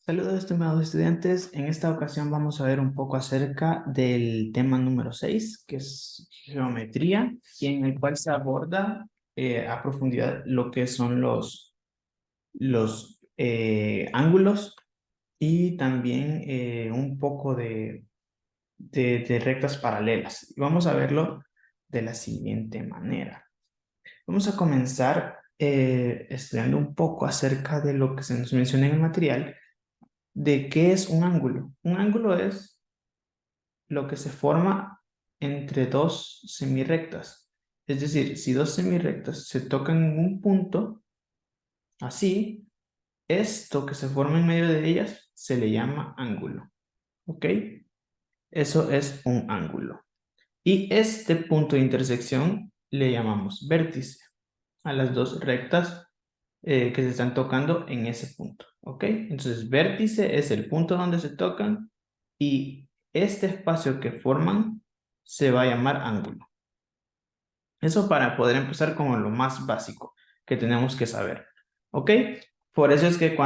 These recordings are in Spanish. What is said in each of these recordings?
Saludos, estimados estudiantes. En esta ocasión vamos a ver un poco acerca del tema número 6, que es geometría, y en el cual se aborda a profundidad lo que son los ángulos y también un poco de rectas paralelas. Y vamos a verlo de la siguiente manera. Vamos a comenzar estudiando un poco acerca de lo que se nos menciona en el material de qué es un ángulo. Un ángulo es lo que se forma entre dos semirrectas. Es decir, si dos semirrectas se tocan en un punto, así, esto que se forma en medio de ellas se le llama ángulo. ¿Ok? Eso es un ángulo. Y este punto de intersección le llamamos vértice a las dos rectas que se están tocando en ese punto. ¿Ok? Entonces, vértice es el punto donde se tocan y este espacio que forman se va a llamar ángulo. Eso para poder empezar con lo más básico que tenemos que saber. ¿Ok? Por eso es que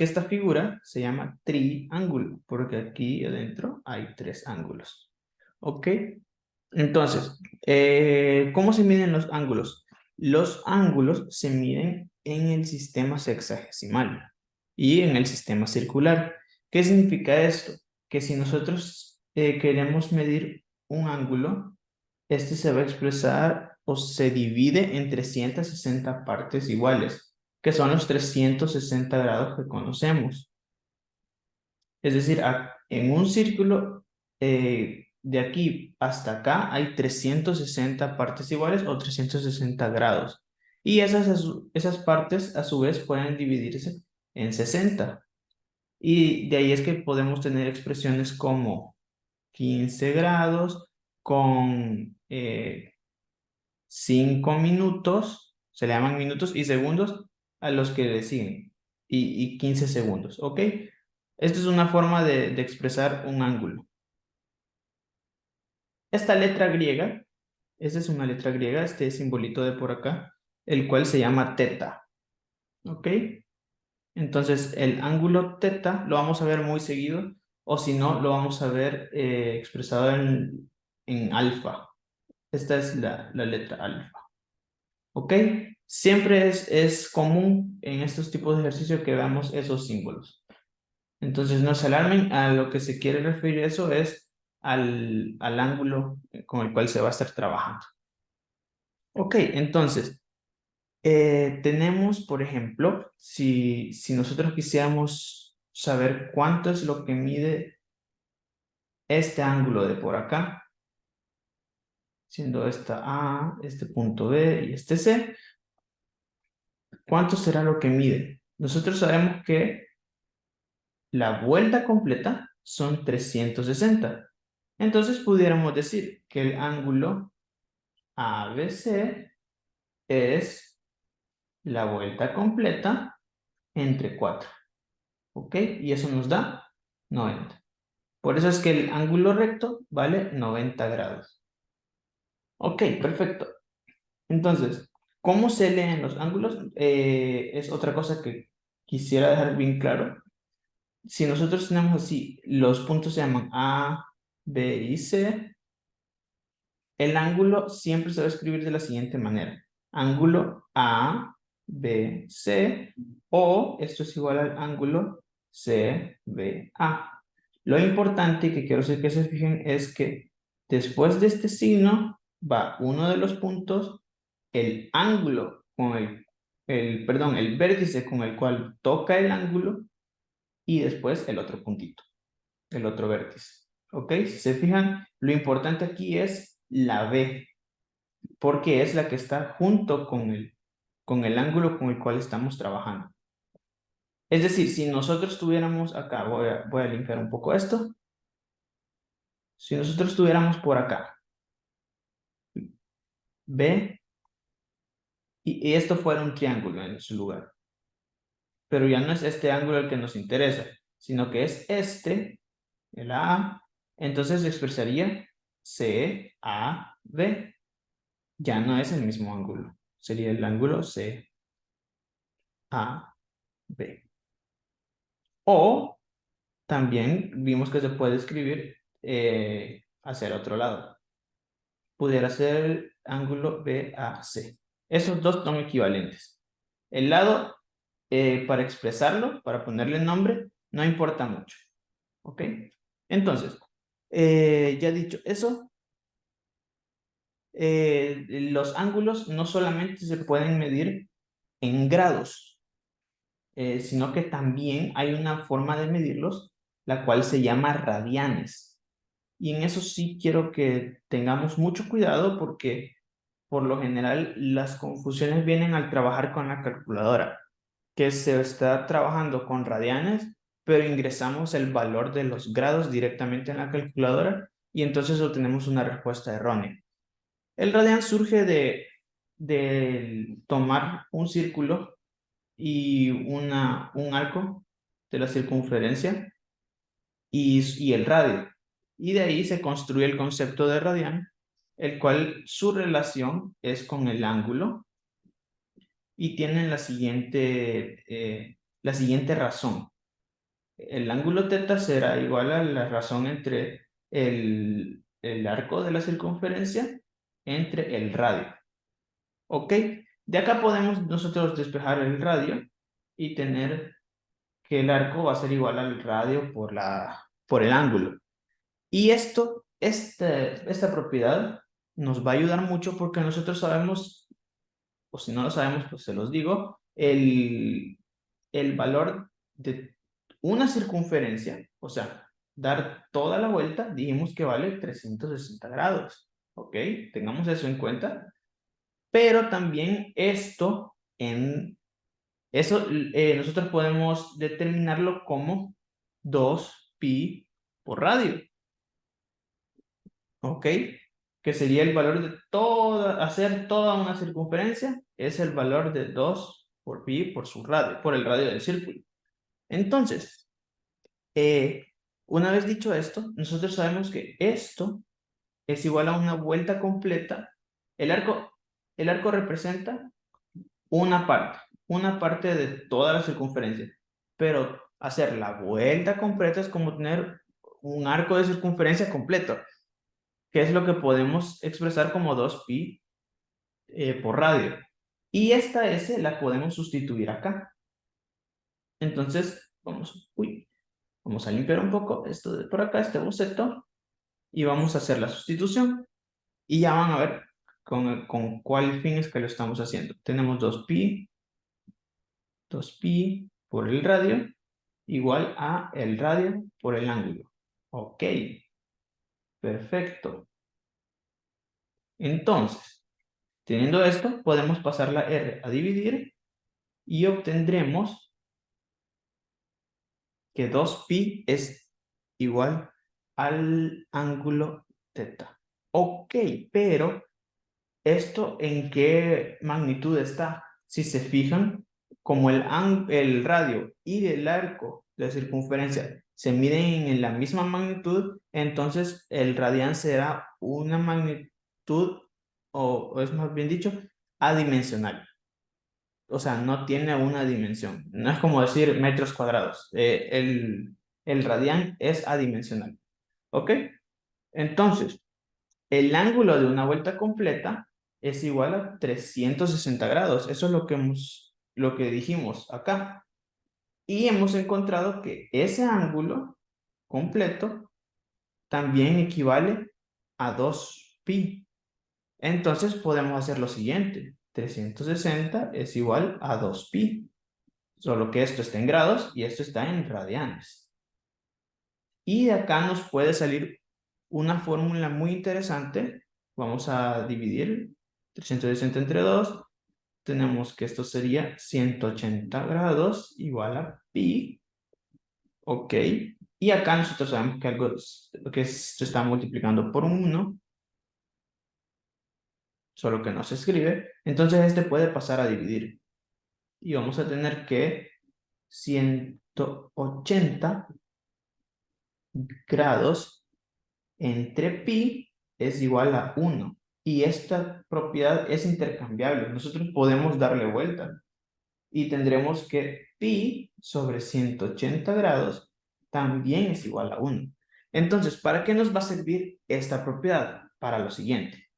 esta figura se llama triángulo, porque aquí adentro hay tres ángulos. ¿Ok? Entonces, ¿cómo se miden los ángulos? Los ángulos se miden en el sistema sexagesimal y en el sistema circular. ¿Qué significa esto? Que si nosotros queremos medir un ángulo, este se va a expresar o se divide en 360 partes iguales, que son los 360 grados que conocemos. Es decir, en un círculo de aquí hasta acá hay 360 partes iguales o 360 grados. Y esas partes a su vez pueden dividirse en 60. Y de ahí es que podemos tener expresiones como 15 grados con 5 minutos, se le llaman minutos y segundos a los que le siguen, y 15 segundos, ¿ok? Esta es una forma de expresar un ángulo. Esta letra griega, esta es una letra griega, este simbolito de por acá, el cual se llama teta, ¿ok? Entonces, el ángulo teta lo vamos a ver muy seguido, o si no, lo vamos a ver expresado en alfa. Esta es la letra alfa. ¿Ok? Siempre es común en estos tipos de ejercicios que veamos esos símbolos. Entonces, no se alarmen, a lo que se quiere referir eso es al ángulo con el cual se va a estar trabajando. Ok, entonces, tenemos, por ejemplo, si nosotros quisiéramos saber cuánto es lo que mide este ángulo de por acá, siendo esta A, este punto B y este C, ¿cuánto será lo que mide? Nosotros sabemos que la vuelta completa son 360. Entonces pudiéramos decir que el ángulo ABC es la vuelta completa entre 4. ¿Ok? Y eso nos da 90. Por eso es que el ángulo recto vale 90 grados. Ok, perfecto. Entonces, ¿cómo se leen los ángulos? Es otra cosa que quisiera dejar bien claro. Si nosotros tenemos así, los puntos se llaman A, B y C, el ángulo siempre se va a escribir de la siguiente manera. Ángulo A, B, C, o esto es igual al ángulo C, B, A. Lo importante que quiero que se fijen es que después de este signo va uno de los puntos, el ángulo con perdón, el vértice con el cual toca el ángulo y después el otro puntito, el otro vértice. ¿Ok? Si se fijan, lo importante aquí es la B, porque es la que está junto con el ángulo con el cual estamos trabajando. Es decir, si nosotros tuviéramos acá, voy a limpiar un poco esto. Si nosotros tuviéramos por acá, B, y esto fuera un triángulo en su lugar, pero ya no es este ángulo el que nos interesa, sino que es este, el A, entonces expresaría CAB. Ya no es el mismo ángulo, sería el ángulo CAB. O también vimos que se puede escribir hacia el otro lado. Pudiera ser el ángulo BAC. Esos dos son equivalentes. El lado, para expresarlo, para ponerle nombre, no importa mucho. ¿Ok? Entonces, ya dicho eso, los ángulos no solamente se pueden medir en grados, sino que también hay una forma de medirlos, la cual se llama radianes. Y en eso sí quiero que tengamos mucho cuidado porque por lo general las confusiones vienen al trabajar con la calculadora, que se está trabajando con radianes, pero ingresamos el valor de los grados directamente en la calculadora y entonces obtenemos una respuesta errónea. El radian surge de tomar un círculo y un arco de la circunferencia y el radio. Y de ahí se construye el concepto de radian, el cual su relación es con el ángulo y tienen la siguiente razón. El ángulo teta será igual a la razón entre el arco de la circunferencia entre el radio. ¿Ok? De acá podemos nosotros despejar el radio y tener que el arco va a ser igual al radio por el ángulo. Y esta propiedad nos va a ayudar mucho porque nosotros sabemos, o si no lo sabemos, pues se los digo, el valor de una circunferencia, o sea, dar toda la vuelta, dijimos que vale 360 grados. ¿Ok? Tengamos eso en cuenta. Pero también nosotros podemos determinarlo como 2pi por radio. ¿Ok? Que sería el valor de hacer toda una circunferencia, es el valor de 2 por pi por su radio, por el radio del círculo. Entonces, una vez dicho esto, nosotros sabemos que esto es igual a una vuelta completa. El arco representa una parte de toda la circunferencia, pero hacer la vuelta completa es como tener un arco de circunferencia completo, que es lo que podemos expresar como 2pi por radio. Y esta S la podemos sustituir acá. Entonces, vamos a limpiar un poco esto de por acá, este boceto, y vamos a hacer la sustitución. Y ya van a ver con cuál fin es que lo estamos haciendo. Tenemos 2pi por el radio igual a el radio por el ángulo. Ok, perfecto. Entonces, teniendo esto, podemos pasar la R a dividir y obtendremos que 2pi es igual al ángulo teta. Ok, pero ¿esto en qué magnitud está? Si se fijan, como el radio y el arco de circunferencia se miden en la misma magnitud, entonces el radian será una magnitud, o es más bien dicho, adimensional. O sea, no tiene una dimensión. No es como decir metros cuadrados. El radian es adimensional. ¿Ok? Entonces, el ángulo de una vuelta completa es igual a 360 grados. Eso es lo que dijimos acá. Y hemos encontrado que ese ángulo completo también equivale a 2pi. Entonces podemos hacer lo siguiente. 360 es igual a 2pi. Solo que esto está en grados y esto está en radianes. Y de acá nos puede salir una fórmula muy interesante. Vamos a dividir 360 entre 2. Tenemos que esto sería 180 grados igual a pi. Ok. Y acá nosotros sabemos que esto está multiplicando por 1, solo que no se escribe. Entonces este puede pasar a dividir. Y vamos a tener que 180 grados entre pi es igual a 1. Y esta propiedad es intercambiable. Nosotros podemos darle vuelta y tendremos que pi sobre 180 grados también es igual a 1. Entonces, ¿para qué nos va a servir esta propiedad? Para lo siguiente.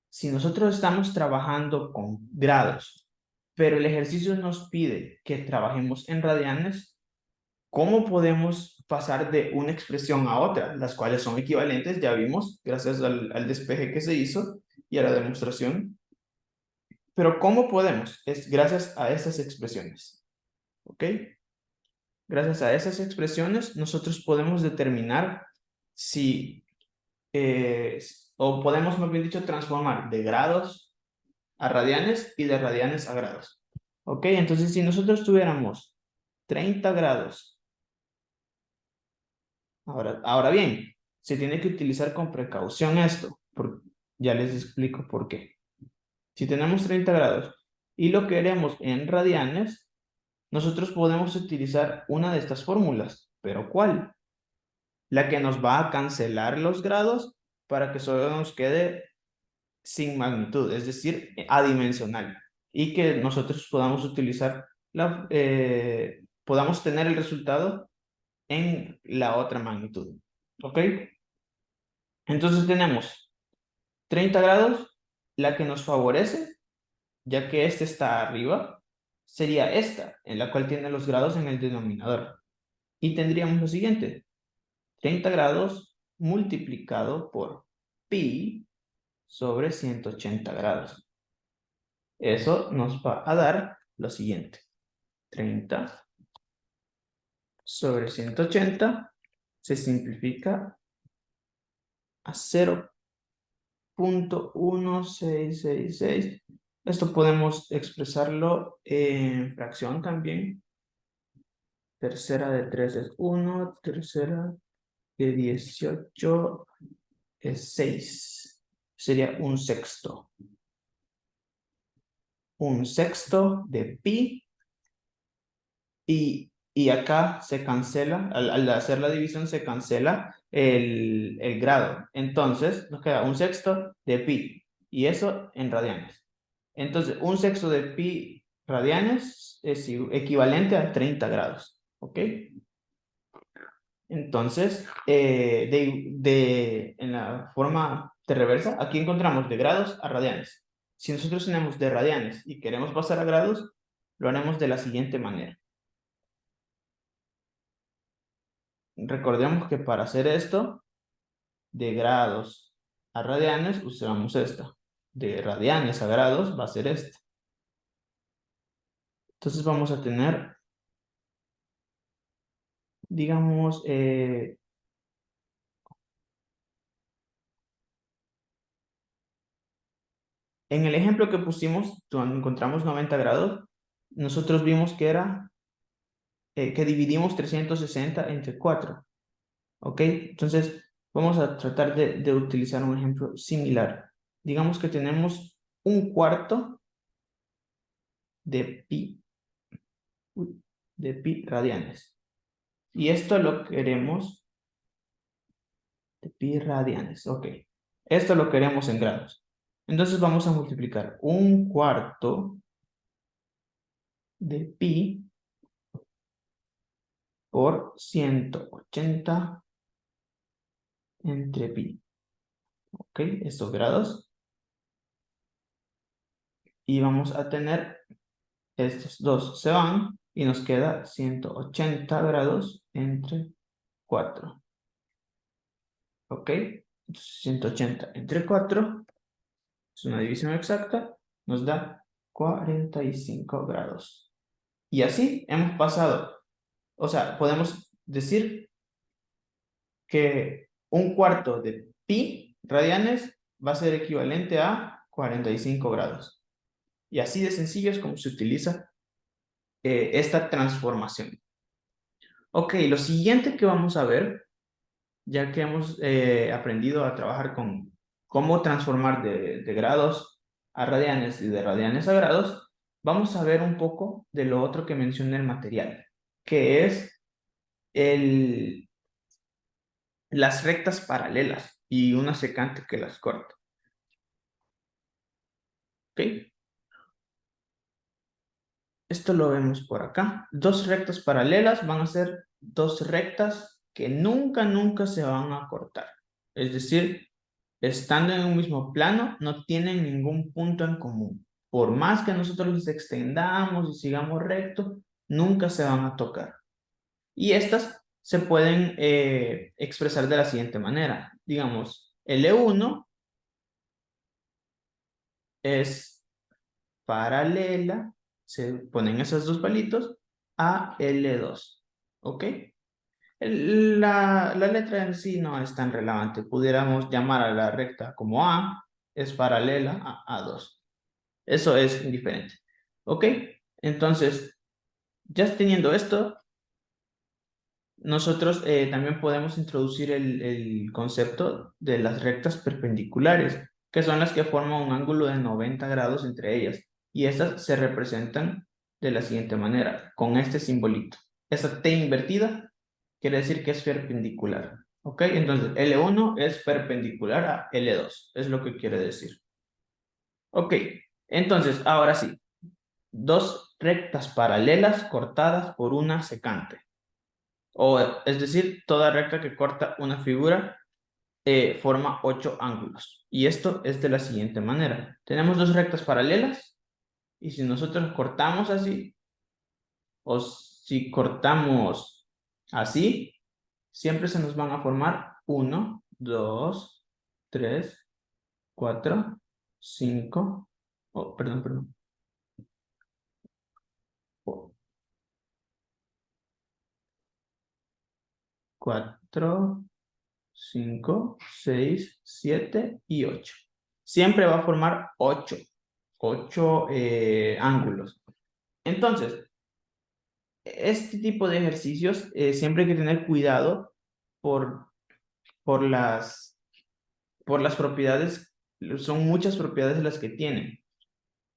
Si nosotros estamos trabajando con grados, pero el ejercicio nos pide que trabajemos en radianes, ¿cómo podemos pasar de una expresión a otra? Las cuales son equivalentes, ya vimos, gracias al despeje que se hizo y a la demostración. Pero ¿cómo podemos? Es gracias a estas expresiones. ¿Ok? Gracias a esas expresiones, nosotros podemos determinar si, o podemos, más bien dicho, transformar de grados a radianes y de radianes a grados. ¿Ok? Entonces, si nosotros tuviéramos 30 grados, ahora bien, se tiene que utilizar con precaución esto, ya les explico por qué. Si tenemos 30 grados y lo queremos en radianes, nosotros podemos utilizar una de estas fórmulas, pero ¿cuál? La que nos va a cancelar los grados para que solo nos quede sin magnitud, es decir, adimensional, y que nosotros podamos utilizar, podamos tener el resultado en la otra magnitud. ¿Ok? Entonces tenemos 30 grados, la que nos favorece, ya que este está arriba, sería esta, en la cual tiene los grados en el denominador. Y tendríamos lo siguiente, 30 grados multiplicado por pi sobre 180 grados. Eso nos va a dar lo siguiente, 30 sobre 180 se simplifica a 0.1666. Esto podemos expresarlo en fracción también. Tercera de 3 es 1, tercera de 18 es 6. Sería un sexto. Un sexto de pi. Y acá se cancela, al hacer la división se cancela el grado. Entonces nos queda un sexto de pi. Y eso en radianes. Entonces, un sexto de pi radianes es equivalente a 30 grados. ¿Ok? Entonces, en la forma de reversa, aquí encontramos de grados a radianes. Si nosotros tenemos de radianes y queremos pasar a grados, lo haremos de la siguiente manera. Recordemos que para hacer esto, de grados a radianes, usamos esta. De radianes a grados va a ser esta. Entonces vamos a tener, digamos, en el ejemplo que pusimos, cuando encontramos 90 grados, nosotros vimos que era que dividimos 360 entre 4. ¿Ok? Entonces, vamos a tratar de utilizar un ejemplo similar. Digamos que tenemos un cuarto de pi, de pi radianes. Y esto lo queremos de pi radianes. Ok. Esto lo queremos en grados. Entonces vamos a multiplicar un cuarto de pi por 180 entre pi. Ok, estos grados. Y vamos a tener estos dos se van y nos queda 180 grados entre 4. Ok, entonces 180 entre 4 es una división exacta, nos da 45 grados. Y así hemos pasado. O sea, podemos decir que un cuarto de pi radianes va a ser equivalente a 45 grados. Y así de sencillo es como se utiliza esta transformación. Ok, lo siguiente que vamos a ver, ya que hemos aprendido a trabajar con cómo transformar de grados a radianes y de radianes a grados, vamos a ver un poco de lo otro que menciona el material, que es las rectas paralelas y una secante que las corta. ¿Ok? Esto lo vemos por acá. Dos rectas paralelas van a ser dos rectas que nunca se van a cortar. Es decir, estando en un mismo plano, no tienen ningún punto en común. Por más que nosotros los extendamos y sigamos recto, nunca se van a tocar. Y estas se pueden expresar de la siguiente manera. Digamos, L1 es paralela, se ponen esos dos palitos, a L2. ¿Ok? La letra en sí no es tan relevante. Pudiéramos llamar a la recta como A, es paralela a A2. Eso es indiferente. ¿Ok? Entonces, ya teniendo esto, nosotros también podemos introducir el concepto de las rectas perpendiculares, que son las que forman un ángulo de 90 grados entre ellas. Y estas se representan de la siguiente manera, con este simbolito. Esta T invertida quiere decir que es perpendicular. ¿Ok? Entonces, L1 es perpendicular a L2. Es lo que quiere decir. Ok. Entonces, ahora sí. Dos rectas paralelas cortadas por una secante. O es decir, toda recta que corta una figura forma 8 ángulos. Y esto es de la siguiente manera. Tenemos dos rectas paralelas y si nosotros cortamos así, o si cortamos así, siempre se nos van a formar 1, 2, 3, 4, 5, oh, perdón, 4, 5, 6, 7 y 8. Siempre va a formar 8 ángulos. Entonces, este tipo de ejercicios siempre hay que tener cuidado por, por las, por las propiedades, son muchas propiedades las que tienen.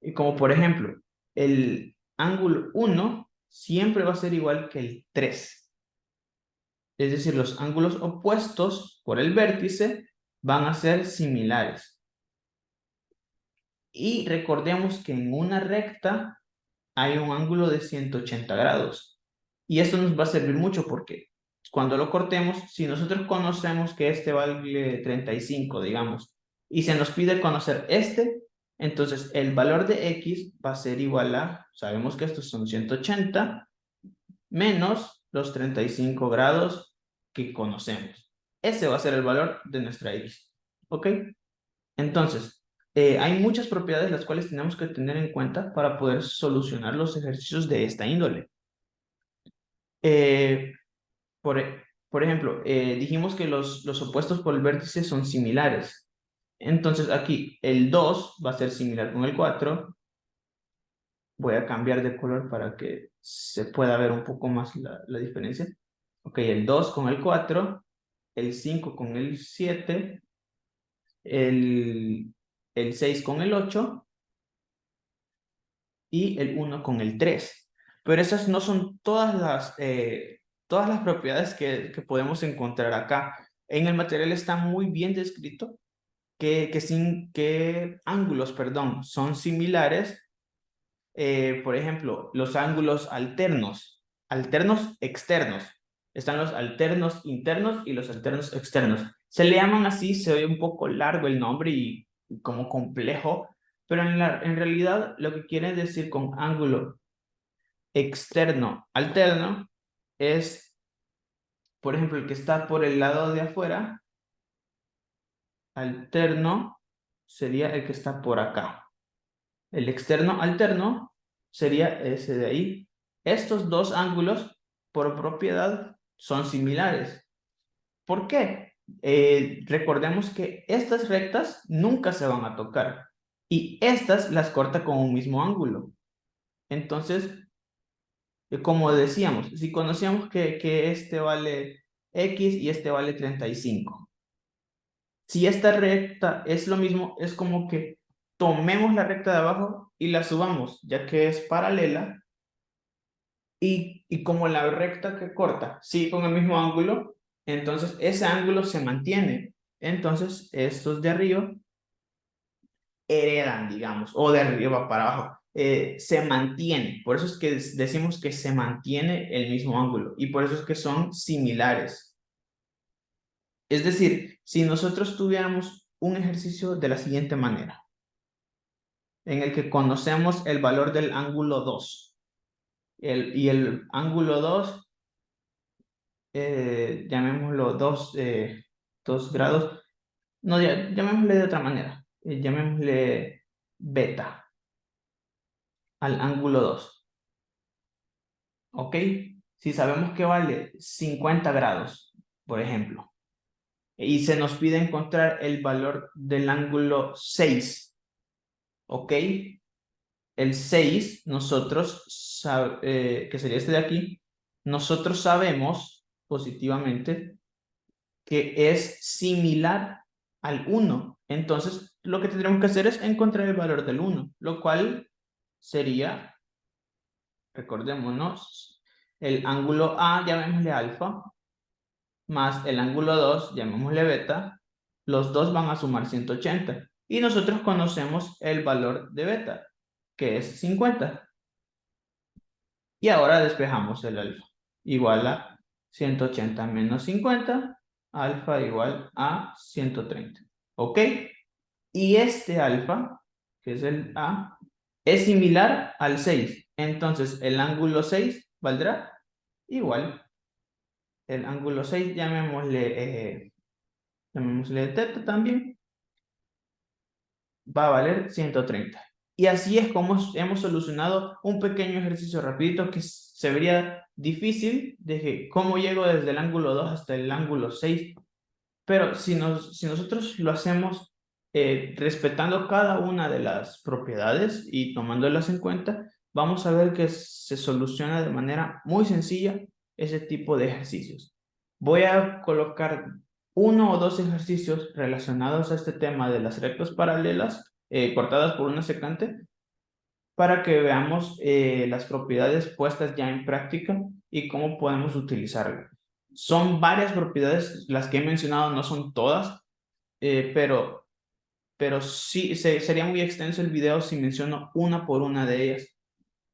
Y como por ejemplo, el ángulo 1 siempre va a ser igual que el 3. Es decir, los ángulos opuestos por el vértice van a ser similares. Y recordemos que en una recta hay un ángulo de 180 grados. Y esto nos va a servir mucho porque cuando lo cortemos, si nosotros conocemos que este vale 35, digamos, y se nos pide conocer este, entonces el valor de x va a ser igual a, sabemos que estos son 180 menos los 35 grados que conocemos. Ese va a ser el valor de nuestra x. ¿Ok? Entonces, hay muchas propiedades las cuales tenemos que tener en cuenta para poder solucionar los ejercicios de esta índole. Eh, por ejemplo, dijimos que los opuestos por el vértice son similares. Entonces aquí el 2 va a ser similar con el 4. Voy a cambiar de color para que se pueda ver un poco más la diferencia. Ok, el 2 con el 4, el 5 con el 7, el, el 6 con el 8 y el 1 con el 3. Pero esas no son todas las propiedades que podemos encontrar acá. En el material está muy bien descrito que ángulos, perdón, son similares. Por ejemplo, los ángulos alternos externos. Están los alternos internos y los alternos externos. Se le llaman así, se oye un poco largo el nombre y como complejo, pero en realidad lo que quiere decir con ángulo externo alterno es, por ejemplo, el que está por el lado de afuera, alterno sería el que está por acá. El externo alterno sería ese de ahí. Estos dos ángulos, por propiedad, son similares. ¿Por qué? Recordemos que estas rectas nunca se van a tocar y estas las corta con un mismo ángulo. Entonces, como decíamos, si conocíamos que este vale X y este vale 35. Si esta recta es lo mismo, es como que tomemos la recta de abajo y la subamos, ya que es paralela. Y como la recta que corta sigue con el mismo ángulo, entonces ese ángulo se mantiene. Entonces estos de arriba heredan, digamos, o de arriba para abajo. se mantiene. Por eso es que decimos que se mantiene el mismo ángulo y por eso es que son similares. Es decir, si nosotros tuviéramos un ejercicio de la siguiente manera, en el que conocemos el valor del ángulo 2, y el ángulo 2, llamémoslo 2 grados, no, llamémosle de otra manera, llamémosle beta al ángulo 2, ¿ok? Si sabemos que vale 50 grados, por ejemplo, y se nos pide encontrar el valor del ángulo 6, ¿ok? El 6, nosotros, que sería este de aquí, nosotros sabemos positivamente que es similar al 1. Entonces, lo que tendremos que hacer es encontrar el valor del 1, lo cual sería, recordémonos, el ángulo A, llamémosle alfa, más el ángulo 2, llamémosle beta, los dos van a sumar 180. Y nosotros conocemos el valor de beta, que es 50. Y ahora despejamos el alfa. Igual a 180 menos 50, alfa igual a 130. ¿Ok? Y este alfa, que es el A, es similar al 6. Entonces, el ángulo 6 valdrá igual. El ángulo 6, llamémosle teta también, va a valer 130. Y así es como hemos solucionado un pequeño ejercicio rapidito que se vería difícil, de que cómo llego desde el ángulo 2 hasta el ángulo 6, pero si nosotros lo hacemos respetando cada una de las propiedades y tomándolas en cuenta, vamos a ver que se soluciona de manera muy sencilla ese tipo de ejercicios. Voy a colocar 1 o 2 ejercicios relacionados a este tema de las rectas paralelas cortadas por una secante para que veamos las propiedades puestas ya en práctica y cómo podemos utilizarlas. Son varias propiedades, las que he mencionado no son todas, pero sí sería muy extenso el video si menciono una por una de ellas.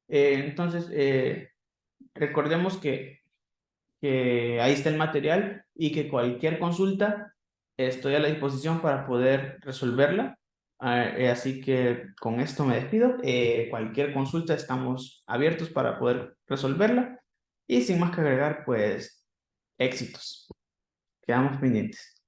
Entonces, recordemos que ahí está el material y que cualquier consulta estoy a la disposición para poder resolverla. Así que con esto me despido. Cualquier consulta estamos abiertos para poder resolverla. Y sin más que agregar, pues éxitos. Quedamos pendientes.